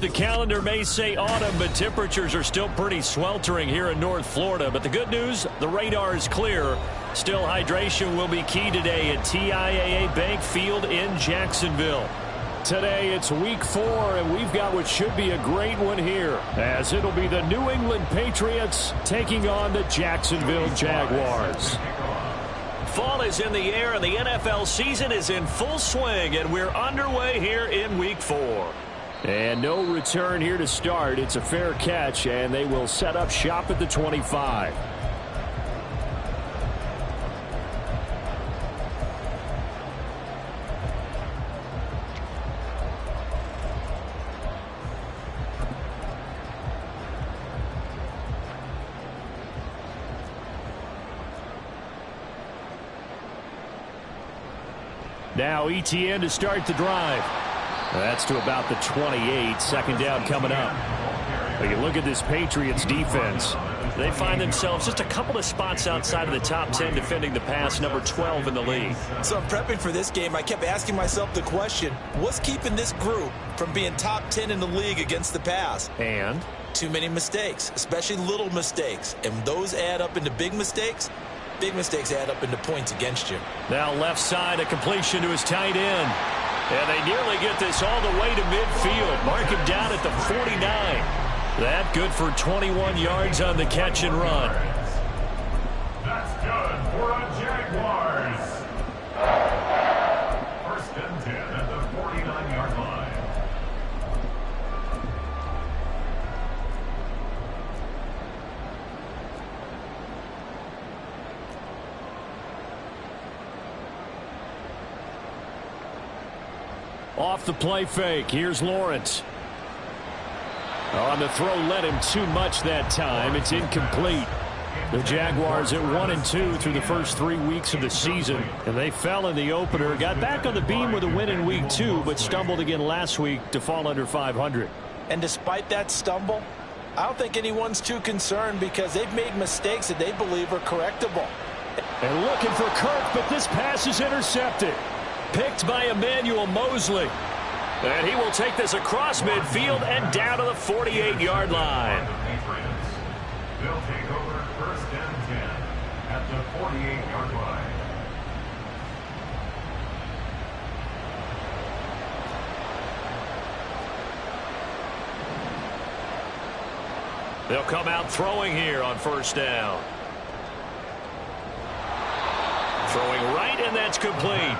the calendar may say autumn, but temperatures are still pretty sweltering here in North Florida. But the good news, the radar is clear. Still, hydration will be key today at TIAA Bank Field in Jacksonville. Today, it's week 4, and we've got what should be a great one here, as it'll be the New England Patriots taking on the Jacksonville Jaguars. Fall is in the air, and the NFL season is in full swing, and we're underway here in week 4. And no return here to start. It's a fair catch, and they will set up shop at the 25. Now ETN to start the drive. That's to about the 28. Second down coming up. But you look at this Patriots defense. They find themselves just a couple of spots outside of the top 10 defending the pass, number 12 in the league. So I'm prepping for this game. I kept asking myself the question, what's keeping this group from being top 10 in the league against the pass? And? Too many mistakes, especially little mistakes. And those add up into big mistakes. Big mistakes add up into points against you. Now left side, a completion to his tight end. And they nearly get this all the way to midfield. Mark him down at the 49. That good for 21 yards on the catch and run. That's good for a Jaguars. First and 10 at the 49-yard line. Off the play fake. Here's Lawrence. On the throw, led him too much that time. It's incomplete. The Jaguars at 1-2 through the first 3 weeks of the season. And they fell in the opener. Got back on the beam with a win in week 2, but stumbled again last week to fall under 500. And despite that stumble, I don't think anyone's too concerned because they've made mistakes that they believe are correctable. And looking for Kirk, but this pass is intercepted. Picked by Emmanuel Mosley. And he will take this across midfield and down to the 48-yard line. They'll take over first and 10 at the 48-yard line. They'll come out throwing here on first down. Throwing right, and that's complete.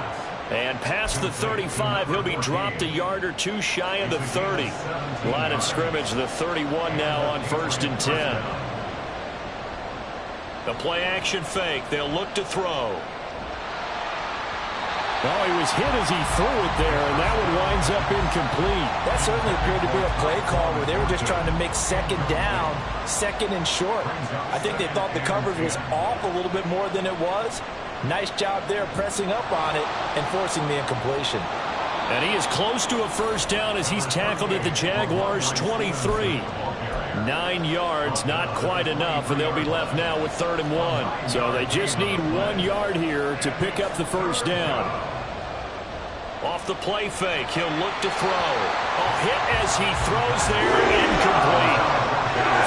And past the 35, he'll be dropped a yard or two shy of the 30. Line of scrimmage, the 31 now on first and 10. The play action fake. They'll look to throw. Oh, he was hit as he threw it there, and that one winds up incomplete. That certainly appeared to be a play call where they were just trying to make second down, second and short. I think they thought the coverage was off a little bit more than it was. Nice job there pressing up on it and forcing the incompletion. And he is close to a first down as he's tackled at the Jaguars' 23. 9 yards, not quite enough, and they'll be left now with 3rd and 1. So they just need 1 yard here to pick up the first down. Off the play fake, he'll look to throw. A hit as he throws there, incomplete.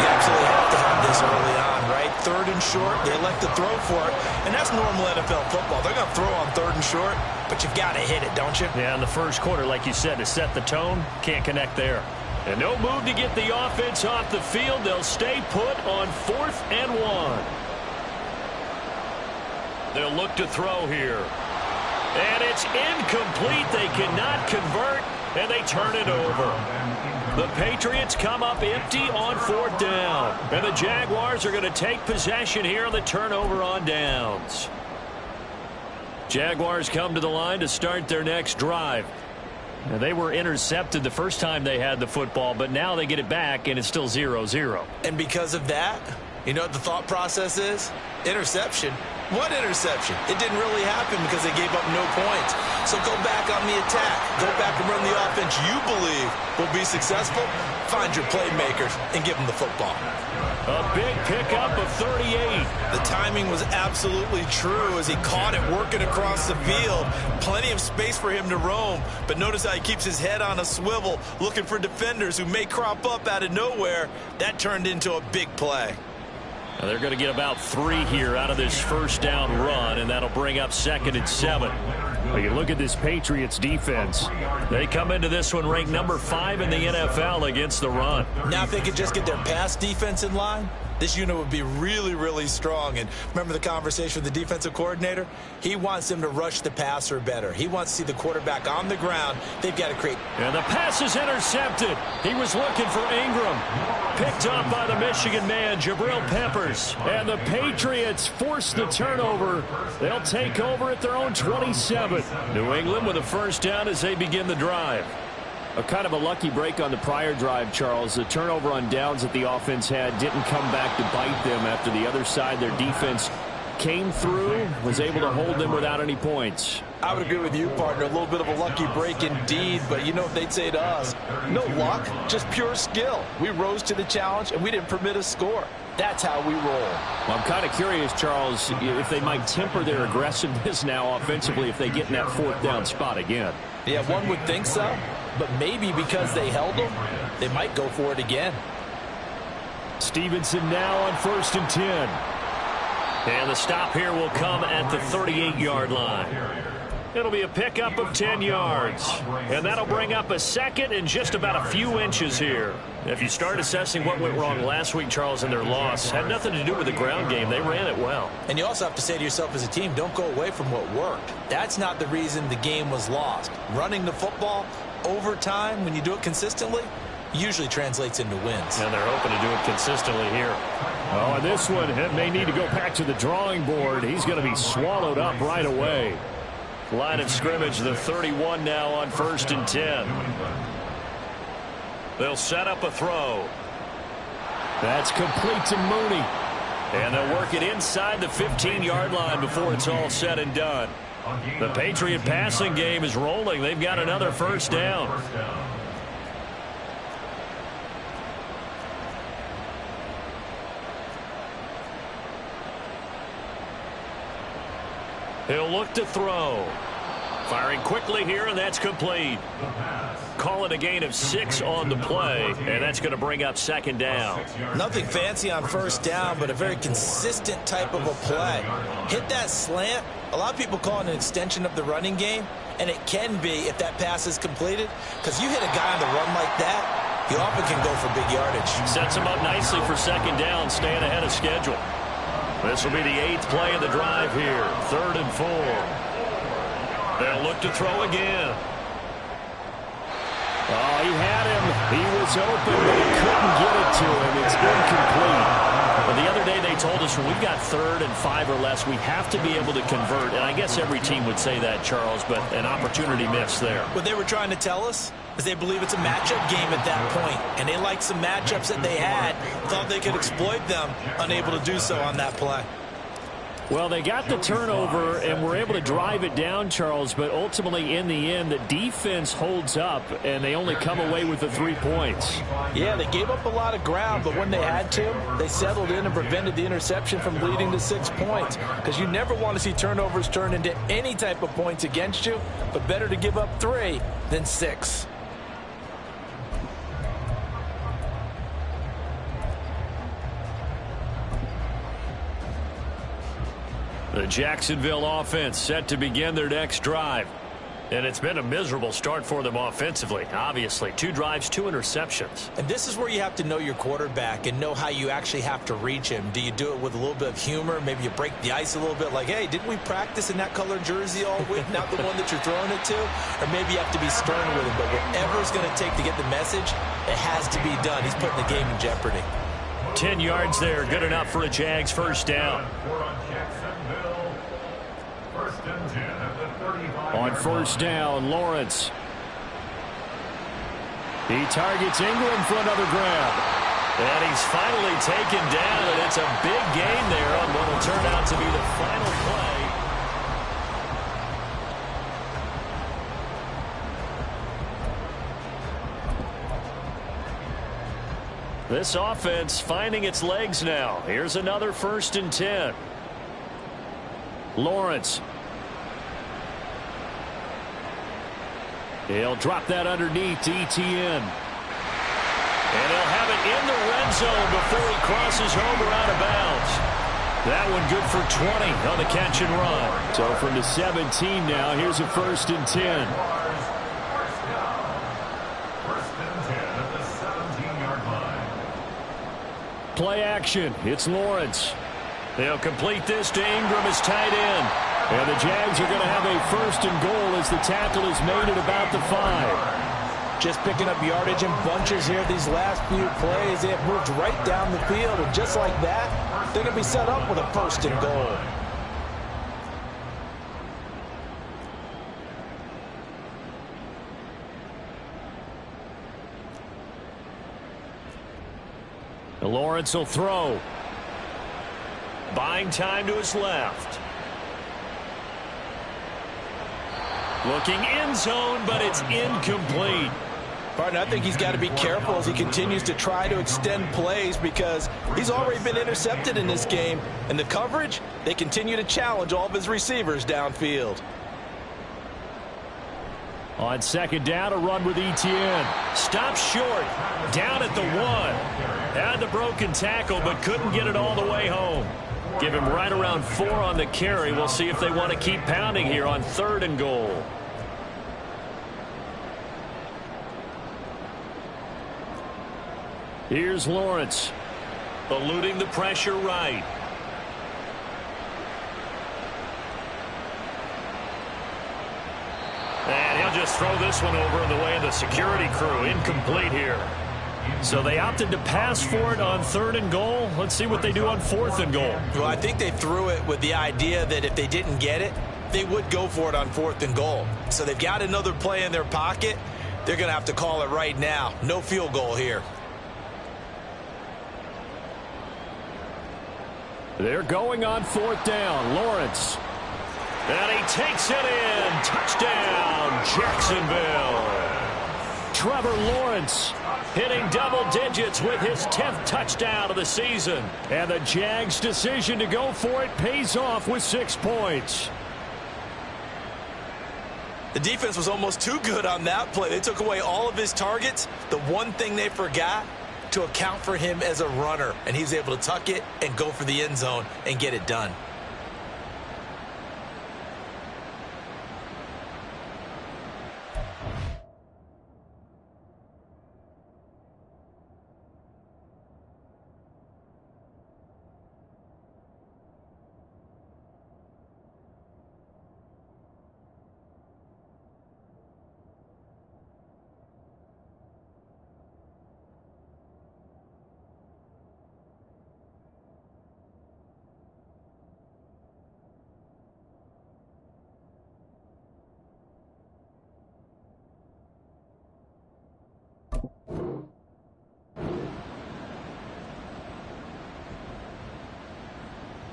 You absolutely have to have this early on, right? 3rd and short, they elect to throw for it, and that's normal NFL football. They're going to throw on 3rd and short, but you've got to hit it, don't you? Yeah, in the first quarter, like you said, to set the tone, can't connect there. And no move to get the offense off the field. They'll stay put on 4th and 1. They'll look to throw here. And it's incomplete. They cannot convert, and they turn it over. The Patriots come up empty on 4th down. And the Jaguars are going to take possession here on the turnover on downs. Jaguars come to the line to start their next drive. Now, they were intercepted the first time they had the football, but now they get it back, and it's still 0-0. And because of that, you know what the thought process is? Interception. What interception? It didn't really happen because they gave up no points. So go back on the attack. Go back and run the offense you believe will be successful. Find your playmakers and give them the football. A big pickup of 38. The timing was absolutely true as he caught it working across the field. Plenty of space for him to roam, but notice how he keeps his head on a swivel, looking for defenders who may crop up out of nowhere. That turned into a big play. Now they're going to get about 3 here out of this first down run, and that'll bring up 2nd and 7. Well, you look at this Patriots defense. They come into this one ranked number 5 in the NFL against the run. Now if they could just get their pass defense in line, this unit would be really, really strong. And remember the conversation with the defensive coordinator? He wants them to rush the passer better. He wants to see the quarterback on the ground. They've got to create. And the pass is intercepted. He was looking for Ingram. Picked up by the Michigan man, Jabril Peppers. And the Patriots force the turnover. They'll take over at their own 27. New England with a first down as they begin the drive. A kind of a lucky break on the prior drive, Charles. The turnover on downs that the offense had didn't come back to bite them after the other side. Their defense came through, was able to hold them without any points. I would agree with you, partner. A little bit of a lucky break indeed, but you know what they'd say to us? No luck, just pure skill. We rose to the challenge, and we didn't permit a score. That's how we roll. Well, I'm kind of curious, Charles, if they might temper their aggressiveness now offensively if they get in that 4th down spot again. Yeah, one would think so, but maybe because they held them, they might go for it again. Stevenson now on 1st and 10. And the stop here will come at the 38-yard line. It'll be a pickup of 10 yards. And that'll bring up a 2nd and just about a few inches here. If you start assessing what went wrong last week, Charles, in their loss, had nothing to do with the ground game. They ran it well. And you also have to say to yourself as a team, don't go away from what worked. That's not the reason the game was lost. Running the football over time, when you do it consistently, usually translates into wins. And they're hoping to do it consistently here. Oh, and this one may need to go back to the drawing board. He's going to be swallowed up right away. Line of scrimmage, the 31 now on 1st and 10. They'll set up a throw. That's complete to Mooney. And they'll work it inside the 15-yard line before it's all said and done. The Patriot passing game is rolling. They've got another first down. He'll look to throw. Firing quickly here, and that's complete. Call it a gain of 6 on the play, and that's going to bring up 2nd down. Nothing fancy on 1st down, but a very consistent type of a play. Hit that slant. A lot of people call it an extension of the running game, and it can be if that pass is completed, because you hit a guy on the run like that, he often can go for big yardage. Sets him up nicely for 2nd down, staying ahead of schedule. This will be the 8th play of the drive here. 3rd and 4. They'll look to throw again. Oh, he had him. He was open, but he couldn't get it to him. It's incomplete. Well, the other day they told us when we've got 3rd and 5 or less, we have to be able to convert. And I guess every team would say that, Charles, but an opportunity missed there. What they were trying to tell us is they believe it's a matchup game at that point, and they liked some matchups that they had, thought they could exploit them, unable to do so on that play. Well, they got the turnover and were able to drive it down, Charles, but ultimately in the end, the defense holds up, and they only come away with the 3 points. Yeah, they gave up a lot of ground, but when they had to, they settled in and prevented the interception from leading to 6 points, because you never want to see turnovers turn into any type of points against you, but better to give up 3 than 6. The Jacksonville offense set to begin their next drive. And it's been a miserable start for them offensively, obviously. 2 drives, 2 interceptions. And this is where you have to know your quarterback and know how you actually have to reach him. Do you do it with a little bit of humor? Maybe you break the ice a little bit like, hey, didn't we practice in that color jersey all week, not the one that you're throwing it to? Or maybe you have to be stern with him. But whatever it's going to take to get the message, it has to be done. He's putting the game in jeopardy. 10 yards there, good enough for a Jags first down. On 1st down, Lawrence. He targets Ingram for another grab. And he's finally taken down, and it's a big gain there on what will turn out to be the final play. This offense finding its legs now. Here's another 1st and 10. Lawrence. He'll drop that underneath to ETN. And he'll have it in the red zone before he crosses over out of bounds. That one good for 20 on the catch and run. So from the 17 now, here's a 1st and 10. Play action. It's Lawrence. They'll complete this to Ingram as tight end. And the Jags are going to have a 1st and goal as the tackle is made at about the 5. Just picking up yardage in bunches here these last few plays. They have moved right down the field, and just like that, they're going to be set up with a 1st and goal. Lawrence will throw. Buying time to his left. Looking end zone, but it's incomplete. Partner, I think he's got to be careful as he continues to try to extend plays because he's already been intercepted in this game. And the coverage, they continue to challenge all of his receivers downfield. On 2nd down, a run with ETN. Stops short. Down at the 1. Had the broken tackle, but couldn't get it all the way home. Give him right around 4 on the carry. We'll see if they want to keep pounding here on 3rd and goal. Here's Lawrence. Eluding the pressure right. And he'll just throw this one over in the way of the security crew. Incomplete here. So they opted to pass for it on 3rd and goal. Let's see what they do on 4th and goal. Well, I think they threw it with the idea that if they didn't get it, they would go for it on 4th and goal. So they've got another play in their pocket. They're going to have to call it right now. No field goal here. They're going on 4th down. Lawrence. And he takes it in. Touchdown, Jacksonville. Trevor Lawrence hitting double digits with his 10th touchdown of the season. And the Jags' decision to go for it pays off with 6 points. The defense was almost too good on that play. They took away all of his targets. The one thing they forgot, to account for him as a runner. And he's able to tuck it and go for the end zone and get it done.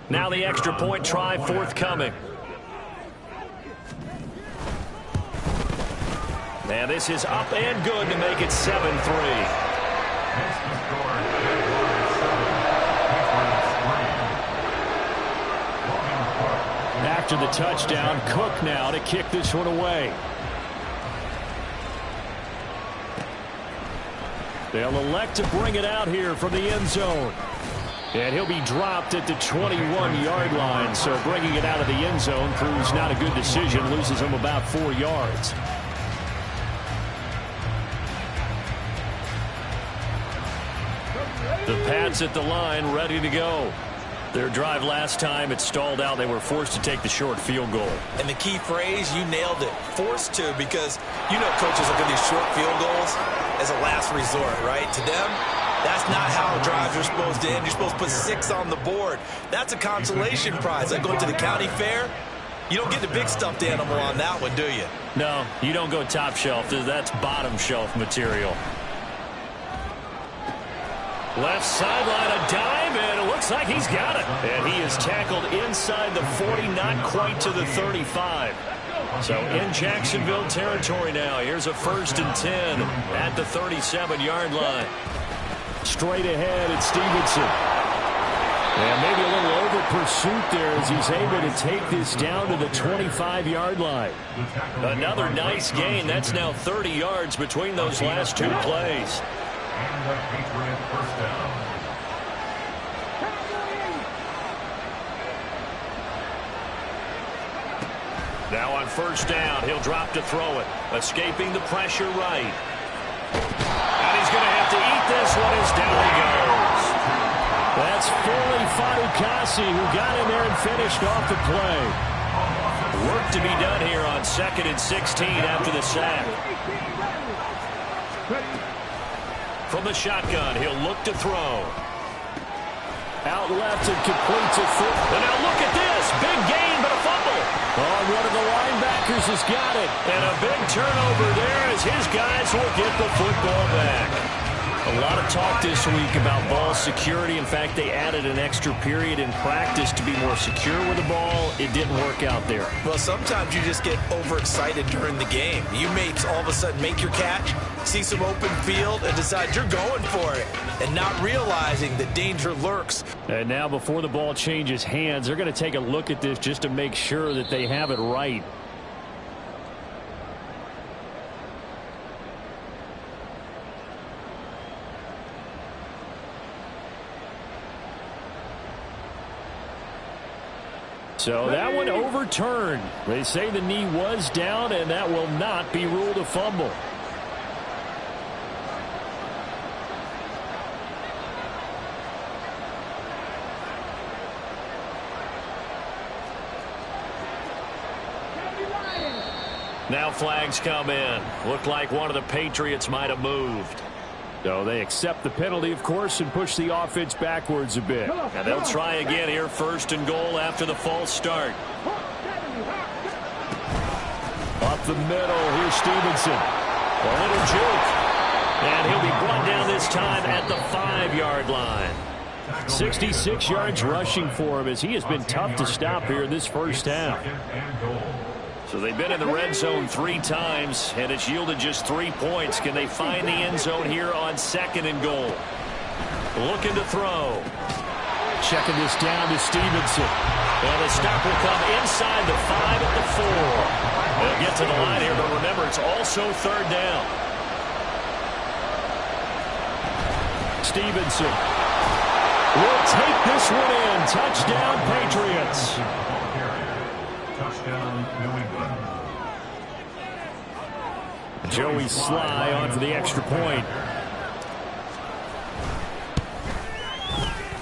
Now the extra point try forthcoming. And this is up and good to make it 7-3. After the touchdown, Cook now to kick this one away. They'll elect to bring it out here from the end zone. And he'll be dropped at the 21-yard line. So bringing it out of the end zone proves not a good decision. Loses him about 4 yards. The Pats at the line ready to go. Their drive last time, it stalled out. They were forced to take the short field goal. And the key phrase, you nailed it. Forced to, because you know coaches look at these short field goals as a last resort, right? To them, that's not how drives are supposed to end. You're supposed to put 6 on the board. That's a consolation prize. Like going to the county fair, you don't get the big stuffed animal on that one, do you? No, you don't go top shelf. That's bottom shelf material. Left sideline, a dive, and it looks like he's got it. And he is tackled inside the 40, not quite to the 35. So in Jacksonville territory now. Here's a 1st and 10 at the 37-yard line. straight ahead. It's Stevenson. And maybe a little over-pursuit there as he's able to take this down to the 25-yard line. Another nice gain. That's now 30 yards between those last two plays. And the Patriot first down. Now on first down, he'll drop to throw it. Escaping the pressure right. And he's going to have to eat this one as down he goes. That's Foley Fadukasi who got in there and finished off the play. Work to be done here on 2nd and 16 after the sack. From the shotgun, he'll look to throw. Out left and completes it. And now look at this. Big gain, but a fumble. Oh, one of the linebackers has got it. And a big turnover there as his guys will get the football back. A lot of talk this week about ball security. In fact, they added an extra period in practice to be more secure with the ball. It didn't work out there. Well, sometimes you just get overexcited during the game. You may all of a sudden make your catch, see some open field, and decide you're going for it, and not realizing the danger lurks. And now before the ball changes hands, they're going to take a look at this just to make sure that they have it right. So that one overturned. They say the knee was down, and that will not be ruled a fumble. Now flags come in. Looked like one of the Patriots might have moved. So they accept the penalty, of course, and push the offense backwards a bit. And they'll try again here, 1st and goal after the false start. Up the middle, here's Stevenson. A little juke. And he'll be brought down this time at the 5-yard line. 66 yards rushing for him as he has been tough to stop here in this first half. So they've been in the red zone 3 times, and it's yielded just 3 points. Can they find the end zone here on 2nd and goal? Looking to throw. Checking this down to Stevenson. And the stop will come inside the 5 at the 4. They'll get to the line here, but remember, it's also 3rd down. Stevenson will take this one in. Touchdown, Patriots. Touchdown, New England. Joey Sly on for the extra point.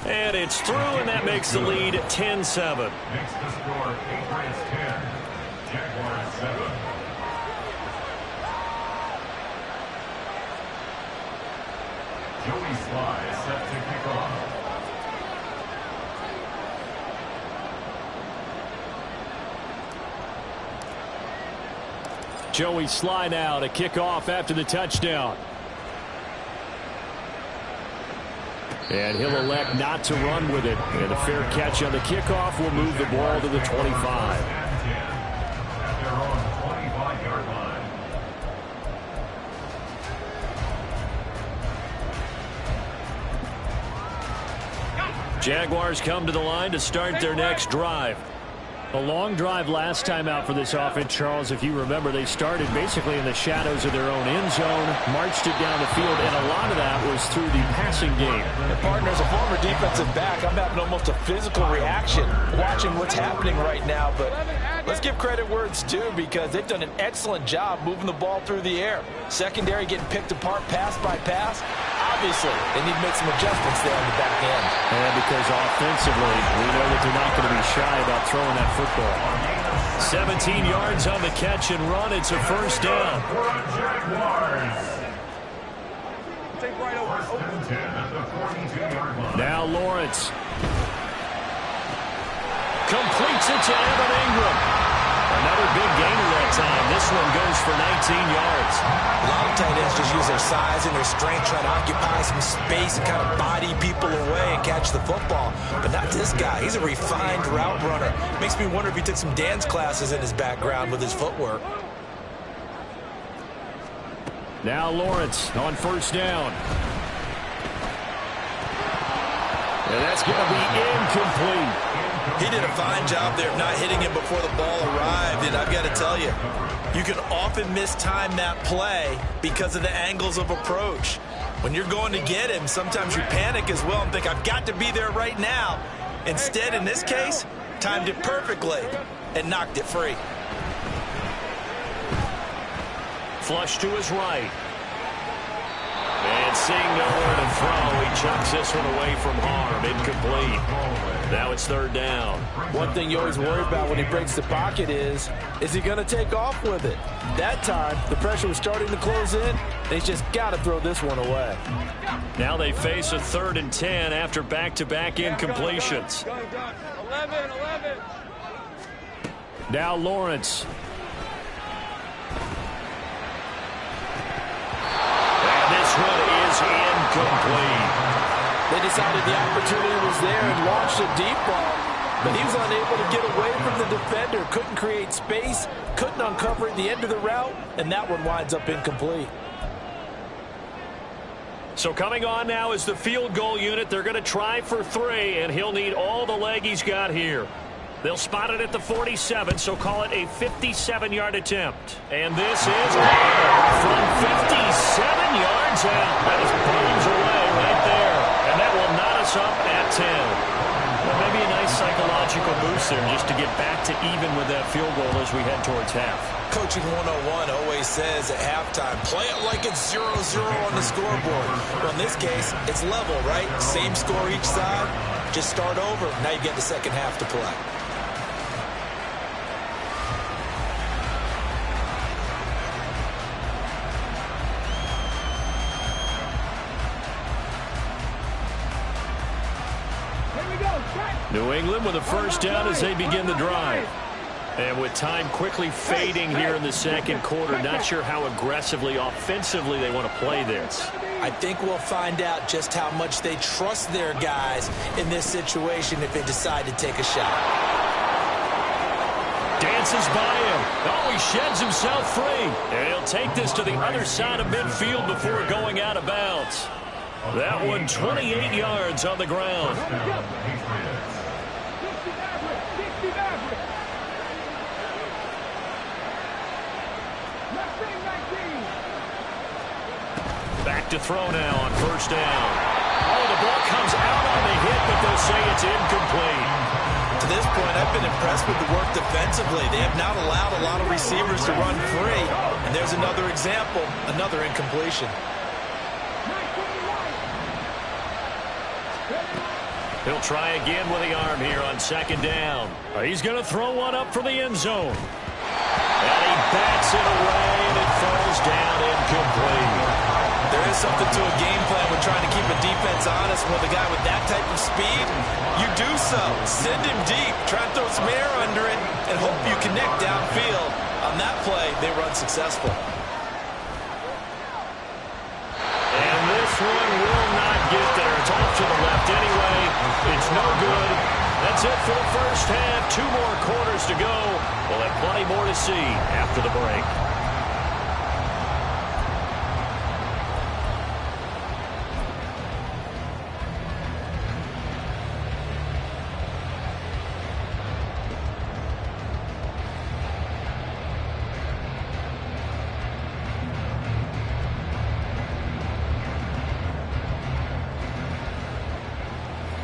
And it's through, and that makes the lead 10-7. Makes the score Patriots 10, Jaguars 7. Joey Sly is set to kick off. Joey Sly now to kick off after the touchdown. And he'll elect not to run with it. And a fair catch on the kickoff will move the ball to the 25. At their own 25-yard line. Jaguars come to the line to start their next drive. A long drive last time out for this offense, Charles. If you remember, they started basically in the shadows of their own end zone, marched it down the field, and a lot of that was through the passing game. And partner, as a former defensive back, I'm having almost a physical reaction watching what's happening right now. But let's give credit where it's due, because they've done an excellent job moving the ball through the air. Secondary getting picked apart pass by pass. Obviously, they need to make some adjustments there on the back end. And because offensively, we know that they're not going to be shy about throwing that football. 17 yards on the catch and run. It's a first down. Now Lawrence. Completes it to Evan Ingram. Another big gainer that time. This one goes for 19 yards. A lot of tight ends just use their size and their strength, try to occupy some space and kind of body people away and catch the football. But not this guy. He's a refined route runner. Makes me wonder if he took some dance classes in his background with his footwork. Now Lawrence on first down. And that's going to be incomplete. He did a fine job there of not hitting him before the ball arrived, and I've got to tell you, you can often mistime that play because of the angles of approach. When you're going to get him, sometimes you panic as well and think, I've got to be there right now. Instead, in this case, timed it perfectly and knocked it free. Flush to his right. And seeing nowhere to throw, he chucks this one away from harm. Incomplete. Now it's third down. One thing you always worry about when he breaks the pocket is he going to take off with it? That time, the pressure was starting to close in. They just got to throw this one away. Now they face a 3rd and 10 after back-to-back incompletions. 11. Now Lawrence. And this one is incomplete. They decided the opportunity was there and launched a deep ball, but he was unable to get away from the defender, couldn't create space, couldn't uncover at the end of the route, and that one winds up incomplete. So coming on now is the field goal unit. They're going to try for 3, and he'll need all the leg he's got here. They'll spot it at the 47, so call it a 57-yard attempt. And this is from 57 yards out. That is bombs away right there. And that will knot us up at 10. Well, maybe a nice psychological boost there just to get back to even with that field goal as we head towards half. Coaching 101 always says at halftime, play it like it's 0-0 on the scoreboard. Well, in this case, it's level, right? Same score each side. Just start over. Now you get the second half to play. New England with a first down as they begin the drive. And with time quickly fading here in the second quarter, not sure how aggressively, offensively they want to play this. I think we'll find out just how much they trust their guys in this situation if they decide to take a shot. Dances by him. Oh, he sheds himself free. And he'll take this to the other side of midfield before going out of bounds. That one 28 yards on the ground. Back to throw now on first down. Oh, the ball comes out on the hit, but they'll say it's incomplete. To this point, I've been impressed with the work defensively. They have not allowed a lot of receivers to run free. And there's another example, another incompletion. He'll try again with the arm here on second down. He's going to throw one up for the end zone. And he bats it away, and it falls down incomplete. There is something to a game plan with trying to keep a defense honest. With a guy with that type of speed, you do so. Send him deep, try and throw some air under it, and hope you connect downfield. On that play, they were unsuccessful. And this one will not get there. It's off to the left anyway. It's no good. That's it for the first half. 2 more quarters to go. We'll have plenty more to see after the break.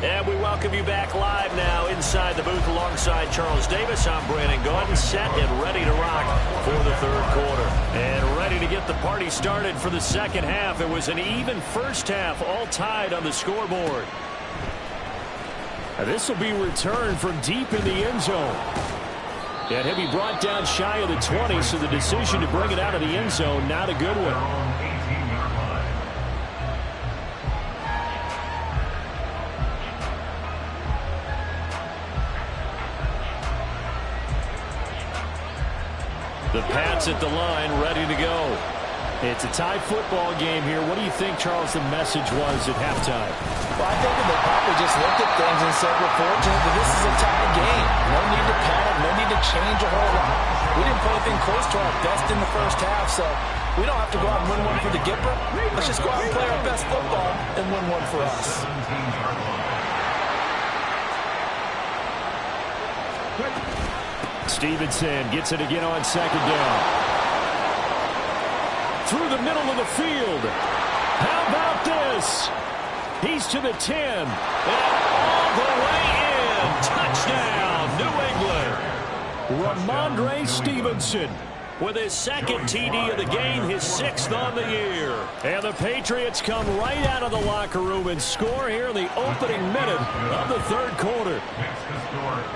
And we welcome you back live now inside the booth alongside Charles Davis. I'm Brandon Gordon, set and ready to rock for the third quarter. And ready to get the party started for the second half. It was an even first half, all tied on the scoreboard. And this will be returned from deep in the end zone. And he'll be brought down shy of the 20, so the decision to bring it out of the end zone, not a good one. The Pats at the line, ready to go. It's a tie football game here. What do you think, Charles, the message was at halftime? Well, I think they probably just looked at things and said, we're fortunate that this is a tie game. No need to panic, no need to change a whole lot. We didn't play anything close to our best in the first half, so we don't have to go out and win one for the Gipper. Let's just go out and play our best football and win one for us. Stevenson gets it again on second down. Through the middle of the field. How about this? He's to the 10. And all the way in. Touchdown, New England. Ramondre Stevenson with his second TD of the game, his 6th on the year. And the Patriots come right out of the locker room and score here in the opening minute of the third quarter.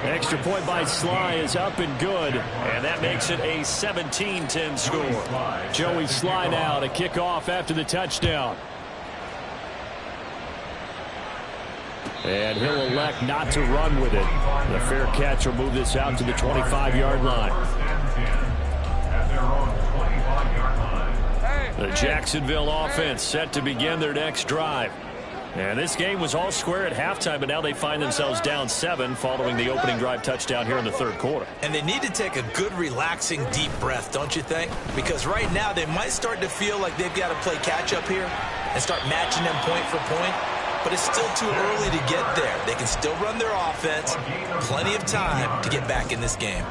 Extra point by Sly is up and good, and that makes it a 17-10 score. Joey Sly now to kick off after the touchdown. And he'll elect not to run with it. The fair catch will move this out to the 25-yard line. The Jacksonville offense set to begin their next drive. And this game was all square at halftime, but now they find themselves down 7 following the opening drive touchdown here in the third quarter. And they need to take a good, relaxing, deep breath, don't you think? Because right now they might start to feel like they've got to play catch-up here and start matching them point for point. But it's still too early to get there. They can still run their offense. Plenty of time to get back in this game.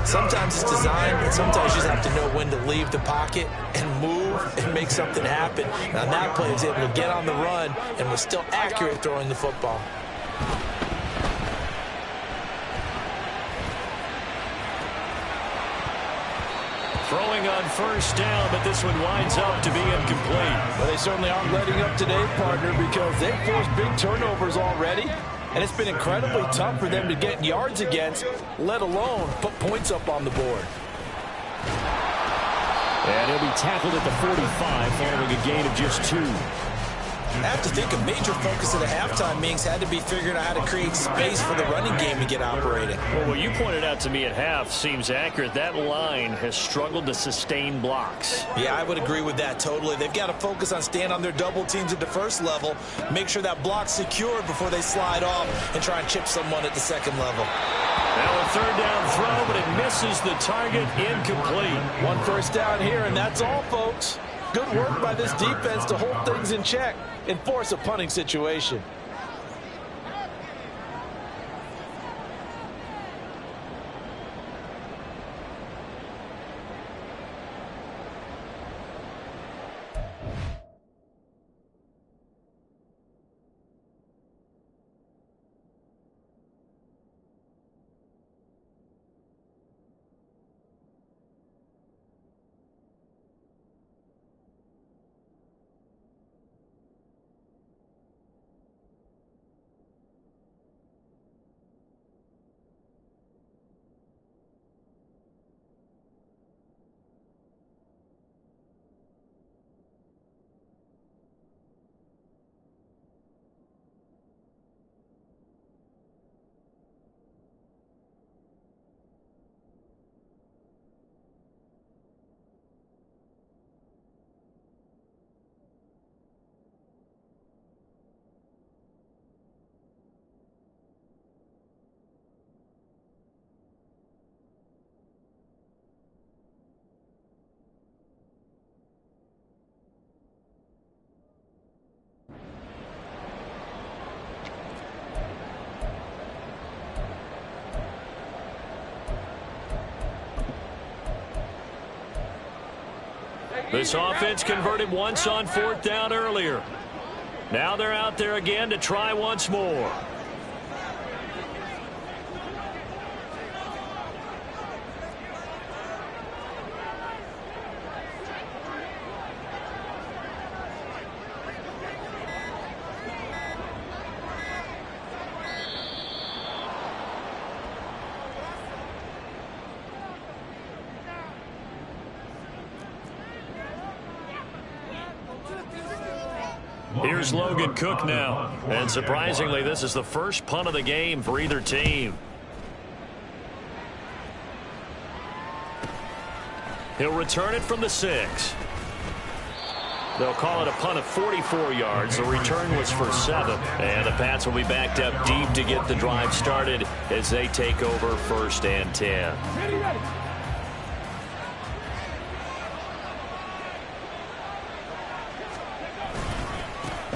Sometimes it's designed, and sometimes you just have to know when to leave the pocket and move and make something happen. And on that play, he was able to get on the run and was still accurate throwing the football. Throwing on first down, but this one winds up to be incomplete. Well, they certainly aren't letting up today, partner, because they've forced big turnovers already. And it's been incredibly tough for them to get yards against, let alone put points up on the board. And he'll be tackled at the 45 following a gain of just 2. I have to think a major focus of the halftime meetings had to be figuring out how to create space for the running game to get operating. Well, what you pointed out to me at half seems accurate. That line has struggled to sustain blocks. Yeah, I would agree with that totally. They've got to focus on staying on their double teams at the first level, make sure that block's secured before they slide off and try and chip someone at the second level. Now a third down throw, but it misses the target, incomplete. 1 first down here, and that's all, folks. Good work by this defense to hold things in check and force a punting situation. This offense converted once on 4th down earlier. Now they're out there again to try once more. Here's Logan Cook now. And surprisingly, this is the first punt of the game for either team. He'll return it from the 6. They'll call it a punt of 44 yards. The return was for 7. And the Pats will be backed up deep to get the drive started as they take over 1st and 10. Ready.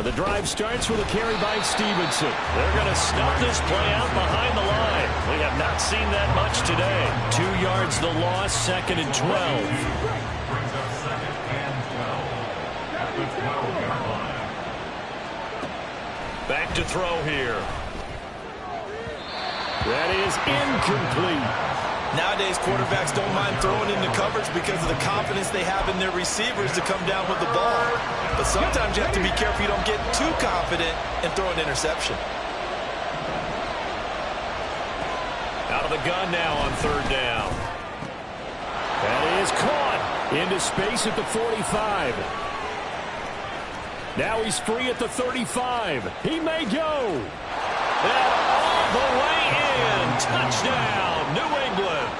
The drive starts with a carry by Stevenson. They're going to snuff this play out behind the line. We have not seen that much today. 2 yards the loss, 2nd and 12. Brings up 2nd and 12 at the 12-yard line. Back to throw here. That is incomplete. Nowadays, quarterbacks don't mind throwing into coverage because of the confidence they have in their receivers to come down with the ball. But sometimes you have to be careful you don't get too confident and throw an interception. Out of the gun now on 3rd down. That is caught into space at the 45. Now he's free at the 35. He may go. And all the way in. Touchdown, New England.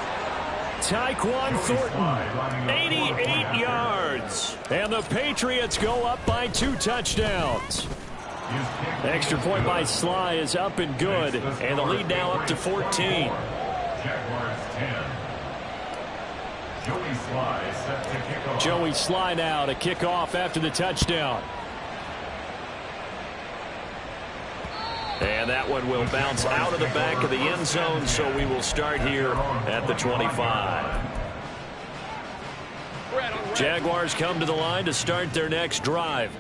Tyquan Thornton, 88 yards. And the Patriots go up by 2 touchdowns. Extra point by Sly is up and good. And the lead now up to 14. Jaguars 10. Joey Sly set to kick off. Joey Sly now to kick off after the touchdown. And that one will bounce out of the back of the end zone, so we will start here at the 25. Jaguars come to the line to start their next drive.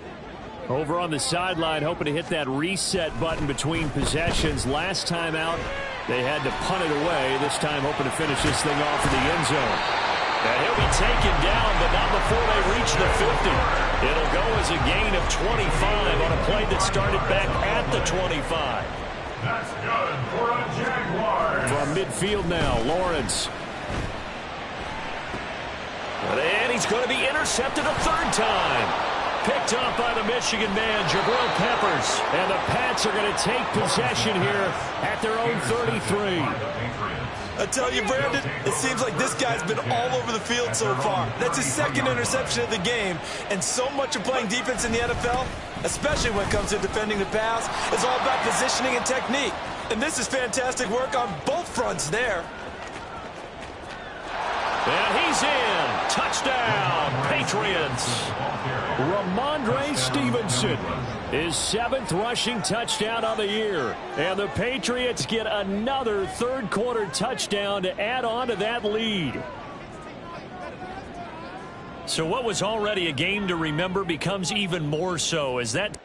Over on the sideline, hoping to hit that reset button between possessions. Last time out, they had to punt it away. This time, hoping to finish this thing off in the end zone. And he'll be taken down, but not before they reach the 50. It'll go as a gain of 25 on a play that started back at the 25. That's good for a Jaguar. From midfield now, Lawrence. And he's going to be intercepted a 3rd time. Picked up by the Michigan man, Jabril Peppers. And the Pats are going to take possession here at their own 33. I tell you, Brandon, it seems like this guy's been all over the field so far. That's his 2nd interception of the game. And so much of playing defense in the NFL, especially when it comes to defending the pass, is all about positioning and technique. And this is fantastic work on both fronts there. And he's in. Touchdown, Patriots. Ramondre Stevenson, his 7th rushing touchdown on the year. And the Patriots get another 3rd quarter touchdown to add on to that lead. So what was already a game to remember becomes even more so as that